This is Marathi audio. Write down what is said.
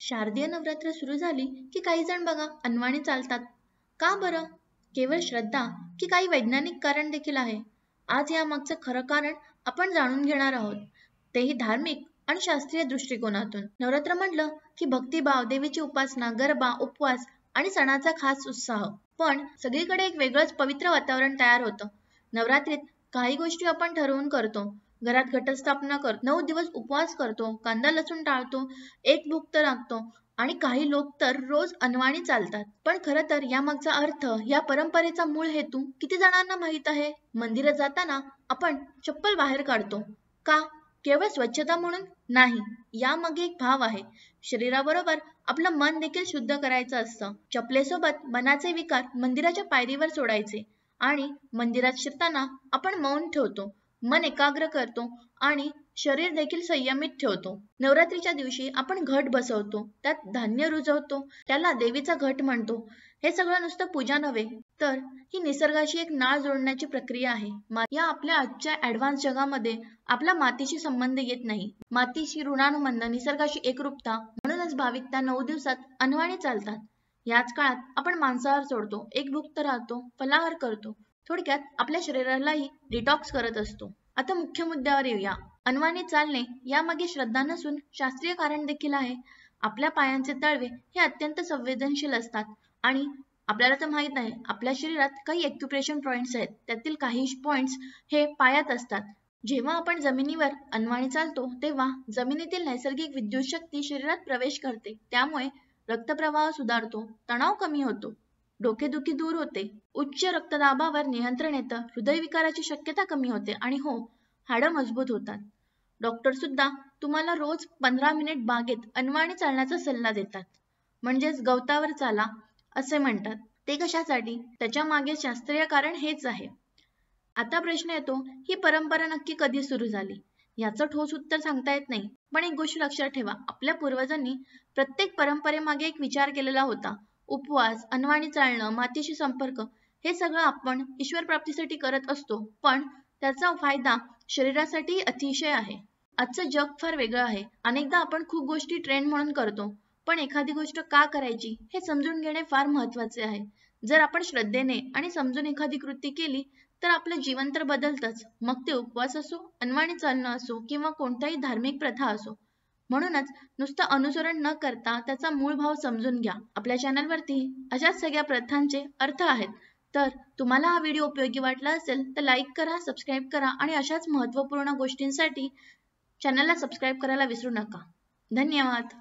शारदीय नवरात्र सुरू झाली की काही जण बघा अनवाणी चालतात. का बरं? केवळ श्रद्धा की काही वैज्ञानिक कारण देखील आहे? आज यामागचं खरं कारण आपण जाणून घेणार आहोत. तेही धार्मिक आणि शास्त्रीय दृष्टिकोनातून. नवरात्र म्हटलं की भक्तिभाव, देवीची उपासना, गरबा, उपवास आणि सणाचा खास उत्साह. पण सगळीकडे एक वेगळंच पवित्र वातावरण तयार होतं. नवरात्रीत काही गोष्टी आपण ठरवून करतो. घरात घटस्थापना करतो, 9 दिवस उपवास करतो, कांदा लसूण टाळतो, एक भुक्त राखतो आणि काही लोक तर रोज अनवाणी चालतात. पण खरं तर यामागचा अर्थ, या परंपरेचा मूळ हेतू किती जणांना माहीत आहे? मंदिरात जाताना आपण चप्पल बाहेर काढतो. का? केवळ स्वच्छता म्हणून? नाही. यामागे एक भाव आहे. शरीराबरोबर आपलं मन देखील शुद्ध करायचं असतं. चपलेसोबत मनाचे विकार मंदिराच्या पायरीवर सोडायचे आणि मंदिरात शिरताना आपण मौन ठेवतो, मन एकाग्र करतो आणि शरीर देखील संयमित ठेवतो. नवरात्रीच्या दिवशी आपण घट बसवतो, त्यात धान्य रुजवतो, त्याला देवीचा घट म्हणतो. हे सगळं नुसतं पूजा नव्हे, तर ही निसर्गाशी एक नाळ जोडण्याची प्रक्रिया आहे. या आपल्या आजच्या ॲडव्हान्स जगामध्ये आपला मातीशी संबंध येत नाही. मातीशी ऋणानुबंध, निसर्गाशी एकरूपता, म्हणूनच भाविक त्या 9 दिवसात अनवाणी चालतात. याच काळात आपण मांसाहार सोडतो, एकभुक्त राहतो, फलाहार करतो. थोडक्यात आपल्या शरीरालाही डिटॉक्स करत असतो. आता मुख्य मुद्द्यावर येऊया. अनवाणी चालणे यामागे श्रद्धा नसून शास्त्रीय कारण देखील आहे. आपल्या पायांचे तळवे हे अत्यंत संवेदनशील असतात आणि आपल्याला तर माहित आहे, आपल्या शरीरात काही एक्युप्रेशर पॉइंट्स आहेत. त्यातील काही पॉइंट्स हे पायात असतात. जेव्हा आपण जमिनीवर अनवाणी चालतो तेव्हा जमिनीतील नैसर्गिक विद्युत शक्ती शरीरात प्रवेश करते. त्यामुळे रक्तप्रवाह सुधारतो, तणाव कमी होतो, डोकेदुखी दूर होते, उच्च रक्तदाबावर नियंत्रण येतं, हृदयविकाराची शक्यता कमी होते आणि हो, हाडं मजबूत होतात. डॉक्टर सुद्धा तुम्हाला रोज 15 मिनिट बागेत अनवाणी चालण्याचा सल्ला देतात. म्हणजेच गवतावर चाला असे म्हणतात. ते कशासाठी? त्याच्या मागे शास्त्रीय कारण हेच आहे. आता प्रश्न येतो, ही परंपरा नक्की कधी सुरू झाली? याचं ठोस उत्तर सांगता येत नाही. पण एक गोष्ट लक्षात ठेवा, आपल्या पूर्वजांनी प्रत्येक परंपरेमागे एक विचार केलेला होता. उपवास, अनवाणी चालणं, मातीशी संपर्क, हे सगळं आपण ईश्वर प्राप्तीसाठी करत असतो. पण त्याचा फायदा शरीरासाठी अतिशय आहे. आजचं जग फार वेगळं आहे. अनेकदा आपण खूप गोष्टी ट्रेंड म्हणून करतो, पण एखादी गोष्ट का करायची हे समजून घेणे फार महत्त्वाचे आहे. जर आपण श्रद्धेने आणि समजून एखादी कृती केली तर आपलं जीवन तर बदलतंच. मग ते उपवास असो, अनवाणी चालणं असो किंवा कोणत्याही धार्मिक प्रथा असो. म्हणूनच नुसतं अनुसरण न करता त्याचा मूळ भाव समजून घ्या. आपल्या चॅनलवरती अशाच सगळ्या प्रथांचे अर्थ आहेत. तर तुम्हाला हा व्हिडिओ उपयोगी वाटला असेल तर लाईक करा, सबस्क्राईब करा आणि अशाच महत्त्वपूर्ण गोष्टींसाठी चॅनलला सबस्क्राईब करायला विसरू नका. धन्यवाद.